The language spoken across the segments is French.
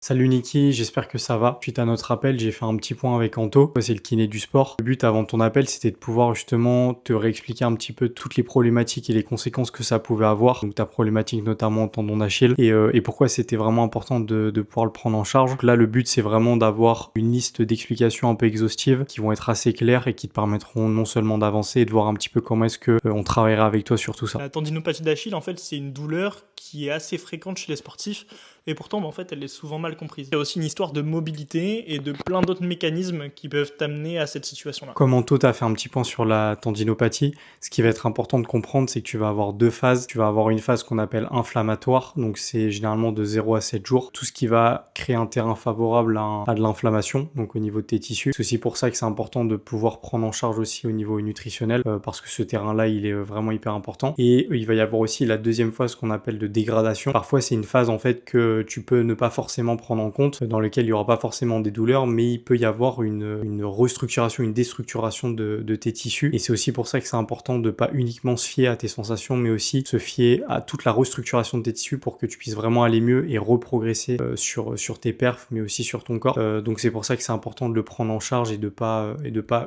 Salut Niki, j'espère que ça va. Suite à notre appel, j'ai fait un petit point avec Anto. C'est le kiné du sport. Le but avant ton appel, c'était de pouvoir justement te réexpliquer un petit peu toutes les problématiques et les conséquences que ça pouvait avoir. Donc ta problématique notamment au tendon d'Achille et pourquoi c'était vraiment important de pouvoir le prendre en charge. Donc là, le but, c'est vraiment d'avoir une liste d'explications un peu exhaustives qui vont être assez claires et qui te permettront non seulement d'avancer et de voir un petit peu comment est-ce que on travaillera avec toi sur tout ça. La tendinopathie d'Achille, en fait, c'est une douleur qui est assez fréquente chez les sportifs, et pourtant, en fait, elle est souvent mal comprise. Il y a aussi une histoire de mobilité et de plein d'autres mécanismes qui peuvent t'amener à cette situation-là. Comme Anto t'a fait un petit point sur la tendinopathie, ce qui va être important de comprendre, c'est que tu vas avoir deux phases. Tu vas avoir une phase qu'on appelle inflammatoire, donc c'est généralement de 0 à 7 jours. Tout ce qui va créer un terrain favorable à de l'inflammation, donc au niveau de tes tissus. C'est aussi pour ça que c'est important de pouvoir prendre en charge aussi au niveau nutritionnel, parce que ce terrain-là, il est vraiment hyper important. Et il va y avoir aussi la deuxième phase qu'on appelle de dégradation. Parfois, c'est une phase en fait que tu peux ne pas forcément prendre en compte, dans lequel il n'y aura pas forcément des douleurs, mais il peut y avoir une restructuration, une déstructuration de tes tissus. Et c'est aussi pour ça que c'est important de pas uniquement se fier à tes sensations, mais aussi se fier à toute la restructuration de tes tissus pour que tu puisses vraiment aller mieux et reprogresser sur tes perfs, mais aussi sur ton corps. Donc c'est pour ça que c'est important de le prendre en charge et de pas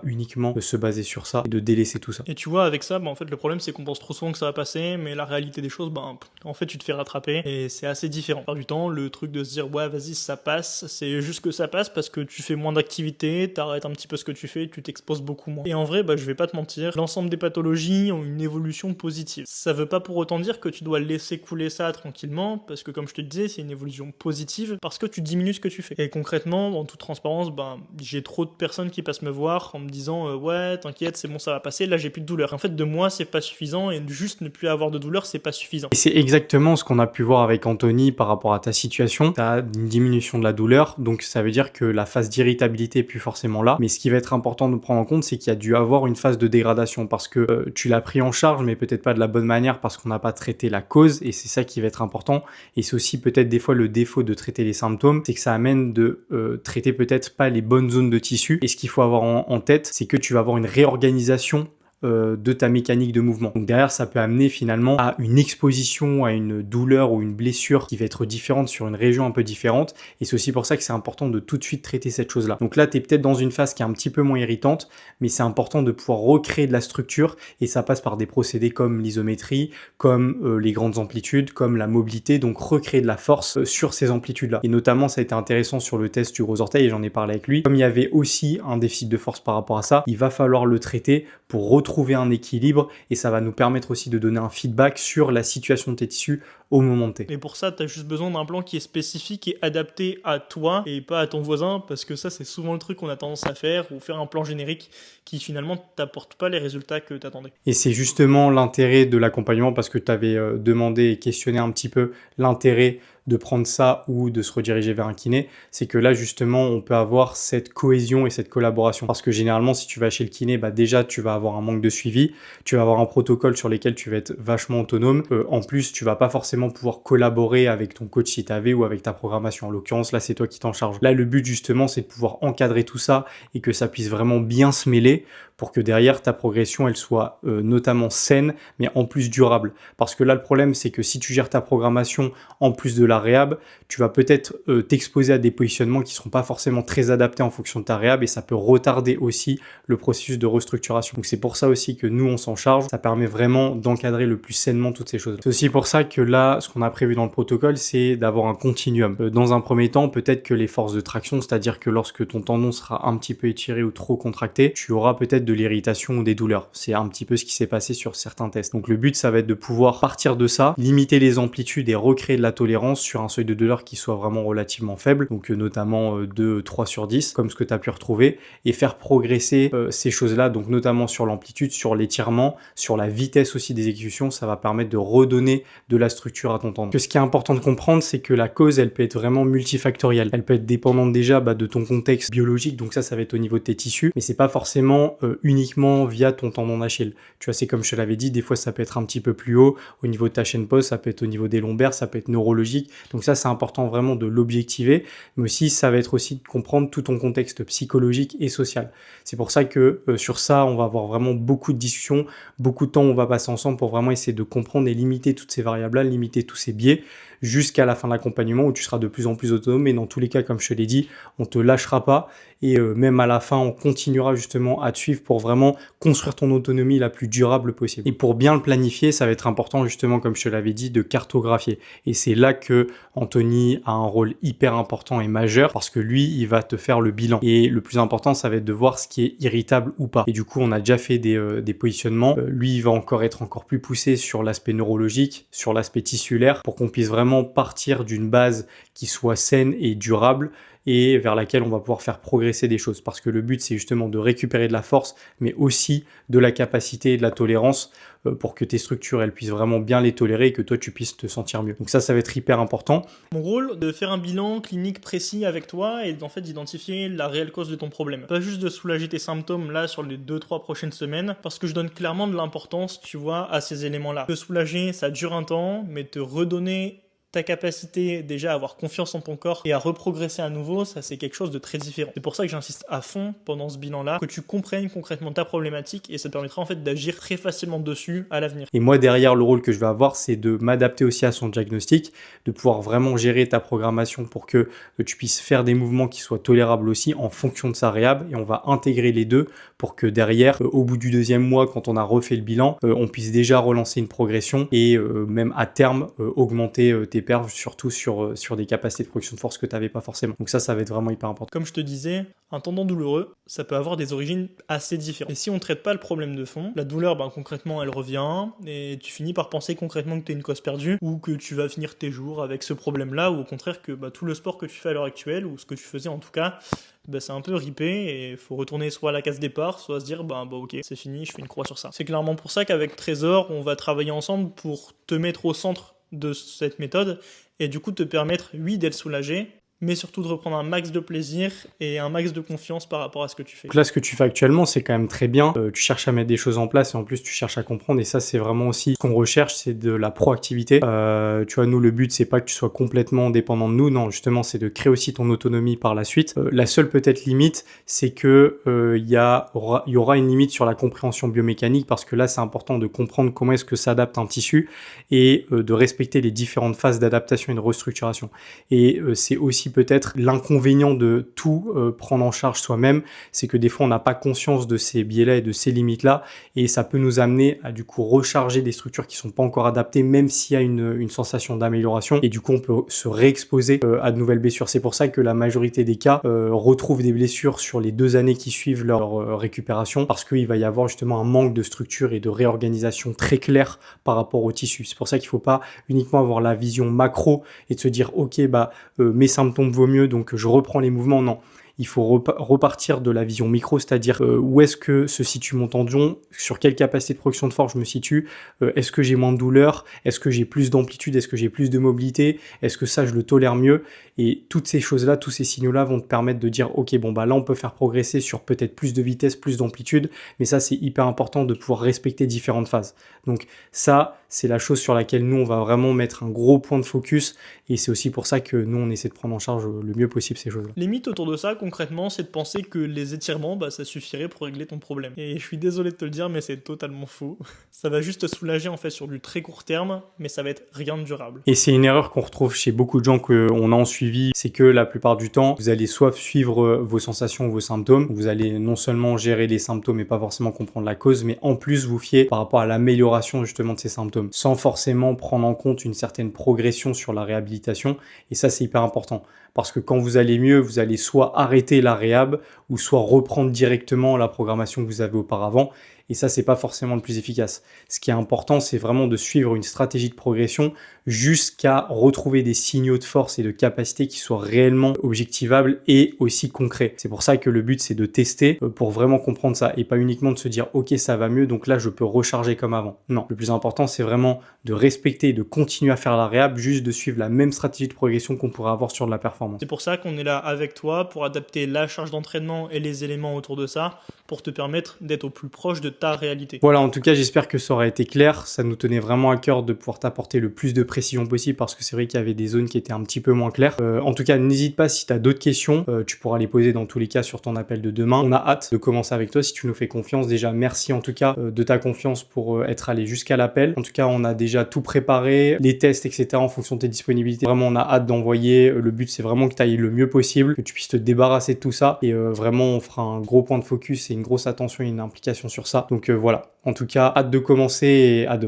uniquement se baser sur ça et de délaisser tout ça. Et tu vois, avec ça, en fait, le problème, c'est qu'on pense trop souvent que ça va passer, mais la réalité des choses, en fait, tu te fais rattraper, et c'est assez différent. Par du temps, le truc de se dire, ouais, vas-y, ça passe, c'est juste que ça passe parce que tu fais moins d'activité, t'arrêtes un petit peu ce que tu fais, tu t'exposes beaucoup moins. Et en vrai, je vais pas te mentir, l'ensemble des pathologies ont une évolution positive. Ça veut pas pour autant dire que tu dois laisser couler ça tranquillement, parce que comme je te le disais, c'est une évolution positive, parce que tu diminues ce que tu fais. Et concrètement, en toute transparence, j'ai trop de personnes qui passent me voir en me disant, ouais, t'inquiète, c'est bon, ça va passer, là j'ai plus de douleur. En fait, de moi, c'est pas suffisant, et juste ne plus avoir de douleur, c'est pas suffisant. Et c'est exactement ce qu'on a pu voir avec Anthony par rapport à ta situation. Tu as une diminution de la douleur, donc ça veut dire que la phase d'irritabilité est plus forcément là. Mais ce qui va être important de prendre en compte, c'est qu'il y a dû avoir une phase de dégradation parce que tu l'as pris en charge, mais peut-être pas de la bonne manière parce qu'on n'a pas traité la cause, et c'est ça qui va être important. Et c'est aussi peut-être des fois le défaut de traiter les symptômes, c'est que ça amène de traiter peut-être pas les bonnes zones de tissu. Et ce qu'il faut avoir en tête, c'est que tu vas avoir une réorganisation de ta mécanique de mouvement. Donc derrière, ça peut amener finalement à une exposition, à une douleur ou une blessure qui va être différente sur une région un peu différente. Et c'est aussi pour ça que c'est important de tout de suite traiter cette chose-là. Donc là, tu es peut-être dans une phase qui est un petit peu moins irritante, mais c'est important de pouvoir recréer de la structure, et ça passe par des procédés comme l'isométrie, comme les grandes amplitudes, comme la mobilité, donc recréer de la force sur ces amplitudes-là. Et notamment, ça a été intéressant sur le test du gros orteil, et j'en ai parlé avec lui. Comme il y avait aussi un déficit de force par rapport à ça, il va falloir le traiter pour retrouver un équilibre, et ça va nous permettre aussi de donner un feedback sur la situation de tes tissus au moment T. Et pour ça, t'as juste besoin d'un plan qui est spécifique et adapté à toi et pas à ton voisin, parce que ça, c'est souvent le truc qu'on a tendance à faire, ou faire un plan générique qui finalement t'apporte pas les résultats que t'attendais. Et c'est justement l'intérêt de l'accompagnement, parce que tu avais demandé et questionné un petit peu l'intérêt de prendre ça ou de se rediriger vers un kiné, c'est que là justement on peut avoir cette cohésion et cette collaboration, parce que généralement si tu vas chez le kiné, déjà tu vas avoir un manque de suivi, tu vas avoir un protocole sur lequel tu vas être vachement autonome, en plus tu vas pas forcément pouvoir collaborer avec ton coach si t'avais, ou avec ta programmation. En l'occurrence là c'est toi qui t'en charges. Là le but justement c'est de pouvoir encadrer tout ça et que ça puisse vraiment bien se mêler pour que derrière ta progression elle soit notamment saine, mais en plus durable. Parce que là le problème c'est que si tu gères ta programmation en plus de la réhab, tu vas peut-être t'exposer à des positionnements qui ne seront pas forcément très adaptés en fonction de ta réhab, et ça peut retarder aussi le processus de restructuration. Donc c'est pour ça aussi que nous on s'en charge, ça permet vraiment d'encadrer le plus sainement toutes ces choses. C'est aussi pour ça que là ce qu'on a prévu dans le protocole, c'est d'avoir un continuum. Dans un premier temps, peut-être que les forces de traction, c'est-à-dire que lorsque ton tendon sera un petit peu étiré ou trop contracté, tu auras peut-être de l'irritation ou des douleurs. C'est un petit peu ce qui s'est passé sur certains tests. Donc le but ça va être de pouvoir partir de ça, limiter les amplitudes et recréer de la tolérance sur un seuil de douleur qui soit vraiment relativement faible, donc notamment 2, 3 sur 10, comme ce que tu as pu retrouver, et faire progresser ces choses-là, donc notamment sur l'amplitude, sur l'étirement, sur la vitesse aussi des exécutions. Ça va permettre de redonner de la structure à ton tendon. Que ce qui est important de comprendre, c'est que la cause, elle peut être vraiment multifactorielle. Elle peut être dépendante déjà de ton contexte biologique, donc ça va être au niveau de tes tissus, mais c'est pas forcément uniquement via ton tendon d'Achille. Tu vois, c'est comme je te l'avais dit, des fois ça peut être un petit peu plus haut, au niveau de ta chaîne poste, ça peut être au niveau des lombaires, ça peut être neurologique. Donc ça, c'est important vraiment de l'objectiver, mais aussi ça va être aussi de comprendre tout ton contexte psychologique et social. C'est pour ça que sur ça, on va avoir vraiment beaucoup de discussions, beaucoup de temps on va passer ensemble pour vraiment essayer de comprendre et limiter toutes ces variables-là, limiter tous ces biais. jusqu'à la fin de l'accompagnement où tu seras de plus en plus autonome. Et dans tous les cas, comme je te l'ai dit, on te lâchera pas et même à la fin, on continuera justement à te suivre pour vraiment construire ton autonomie la plus durable possible. Et pour bien le planifier, ça va être important justement, comme je te l'avais dit, de cartographier. Et c'est là que Anthony a un rôle hyper important et majeur parce que lui, il va te faire le bilan. Et le plus important, ça va être de voir ce qui est irritable ou pas. Et du coup, on a déjà fait des positionnements. Lui, il va être encore plus poussé sur l'aspect neurologique, sur l'aspect tissulaire, pour qu'on puisse vraiment partir d'une base qui soit saine et durable et vers laquelle on va pouvoir faire progresser des choses. Parce que le but, c'est justement de récupérer de la force, mais aussi de la capacité et de la tolérance pour que tes structures, elles puissent vraiment bien les tolérer et que toi, tu puisses te sentir mieux. Donc ça va être hyper important. Mon rôle, de faire un bilan clinique précis avec toi et en fait d'identifier la réelle cause de ton problème. Pas juste de soulager tes symptômes là sur les 2-3 prochaines semaines, parce que je donne clairement de l'importance, tu vois, à ces éléments-là. Te soulager, ça dure un temps, mais te redonner ta capacité déjà à avoir confiance en ton corps et à reprogresser à nouveau, ça c'est quelque chose de très différent. C'est pour ça que j'insiste à fond pendant ce bilan-là, que tu comprennes concrètement ta problématique et ça te permettra en fait d'agir très facilement dessus à l'avenir. Et moi derrière, le rôle que je vais avoir, c'est de m'adapter aussi à son diagnostic, de pouvoir vraiment gérer ta programmation pour que tu puisses faire des mouvements qui soient tolérables aussi en fonction de sa réhab et on va intégrer les deux pour que derrière, au bout du 2e mois, quand on a refait le bilan, on puisse déjà relancer une progression et même à terme augmenter tes perfs, surtout sur des capacités de production de force que tu n'avais pas forcément. Donc ça va être vraiment hyper important. Comme je te disais, un tendon douloureux, ça peut avoir des origines assez différentes. Et si on ne traite pas le problème de fond, la douleur, concrètement, elle revient et tu finis par penser concrètement que tu es une cause perdue ou que tu vas finir tes jours avec ce problème-là ou au contraire que tout le sport que tu fais à l'heure actuelle ou ce que tu faisais en tout cas, c'est un peu ripé et il faut retourner soit à la case départ, soit se dire ok, c'est fini, je fais une croix sur ça. C'est clairement pour ça qu'avec Trésor, on va travailler ensemble pour te mettre au centre de cette méthode et du coup te permettre, oui, d'être soulagé, mais surtout de reprendre un max de plaisir et un max de confiance par rapport à ce que tu fais. Donc là, ce que tu fais actuellement, c'est quand même très bien. Tu cherches à mettre des choses en place et en plus, tu cherches à comprendre. Et ça, c'est vraiment aussi ce qu'on recherche, c'est de la proactivité. Tu vois, nous, le but, c'est pas que tu sois complètement dépendant de nous. Non, justement, c'est de créer aussi ton autonomie par la suite. La seule peut-être limite, c'est que il y aura une limite sur la compréhension biomécanique parce que là, c'est important de comprendre comment est-ce que s'adapte un tissu et de respecter les différentes phases d'adaptation et de restructuration. Et c'est aussi peut-être l'inconvénient de tout prendre en charge soi-même, c'est que des fois on n'a pas conscience de ces biais-là et de ces limites-là et ça peut nous amener à du coup recharger des structures qui sont pas encore adaptées même s'il y a une sensation d'amélioration et du coup on peut se réexposer à de nouvelles blessures. C'est pour ça que la majorité des cas retrouvent des blessures sur les 2 années qui suivent leur récupération parce qu'il va y avoir justement un manque de structure et de réorganisation très clair par rapport au tissu. C'est pour ça qu'il faut pas uniquement avoir la vision macro et de se dire ok mes symptômes vaut mieux donc je reprends les mouvements. Non, il faut repartir de la vision micro, c'est-à-dire où est-ce que se situe mon tendon, sur quelle capacité de production de force je me situe, est-ce que j'ai moins de douleur, est-ce que j'ai plus d'amplitude, est-ce que j'ai plus de mobilité, est-ce que ça je le tolère mieux, et toutes ces choses-là, tous ces signaux-là vont te permettre de dire ok là on peut faire progresser sur peut-être plus de vitesse, plus d'amplitude, mais ça c'est hyper important de pouvoir respecter différentes phases. Donc ça c'est la chose sur laquelle nous on va vraiment mettre un gros point de focus et c'est aussi pour ça que nous on essaie de prendre en charge le mieux possible ces choses-là. Les mythes autour de ça concrètement, c'est de penser que les étirements, ça suffirait pour régler ton problème. Et je suis désolé de te le dire, mais c'est totalement faux. Ça va juste te soulager en fait sur du très court terme, mais ça va être rien de durable. Et c'est une erreur qu'on retrouve chez beaucoup de gens qu'on a en suivi, c'est que la plupart du temps, vous allez soit suivre vos sensations, vos symptômes, vous allez non seulement gérer les symptômes et pas forcément comprendre la cause, mais en plus vous fier par rapport à l'amélioration justement de ces symptômes, sans forcément prendre en compte une certaine progression sur la réhabilitation. Et ça, c'est hyper important. Parce que quand vous allez mieux, vous allez soit arrêter la réhab ou soit reprendre directement la programmation que vous avez auparavant. Et ça, c'est pas forcément le plus efficace. Ce qui est important, c'est vraiment de suivre une stratégie de progression jusqu'à retrouver des signaux de force et de capacité qui soient réellement objectivables et aussi concrets. C'est pour ça que le but, c'est de tester pour vraiment comprendre ça et pas uniquement de se dire « Ok, ça va mieux, donc là, je peux recharger comme avant ». Non, le plus important, c'est vraiment de respecter et de continuer à faire la réhab, juste de suivre la même stratégie de progression qu'on pourrait avoir sur de la performance. C'est pour ça qu'on est là avec toi pour adapter la charge d'entraînement et les éléments autour de ça pour te permettre d'être au plus proche de ta réalité. Voilà, en tout cas, j'espère que ça aura été clair. Ça nous tenait vraiment à cœur de pouvoir t'apporter le plus de précision possible parce que c'est vrai qu'il y avait des zones qui étaient un petit peu moins claires. En tout cas, n'hésite pas si tu as d'autres questions, tu pourras les poser dans tous les cas sur ton appel de demain. On a hâte de commencer avec toi si tu nous fais confiance. Déjà, merci en tout cas de ta confiance pour être allé jusqu'à l'appel. En tout cas, on a déjà tout préparé, les tests, etc. en fonction de tes disponibilités. Vraiment, on a hâte d'envoyer. Le but, c'est vraiment que tu ailles le mieux possible, que tu puisses te débarrasser de tout ça. Et vraiment, on fera un gros point de focus et une grosse attention et une implication sur ça. Donc voilà. En tout cas, hâte de commencer et à demain.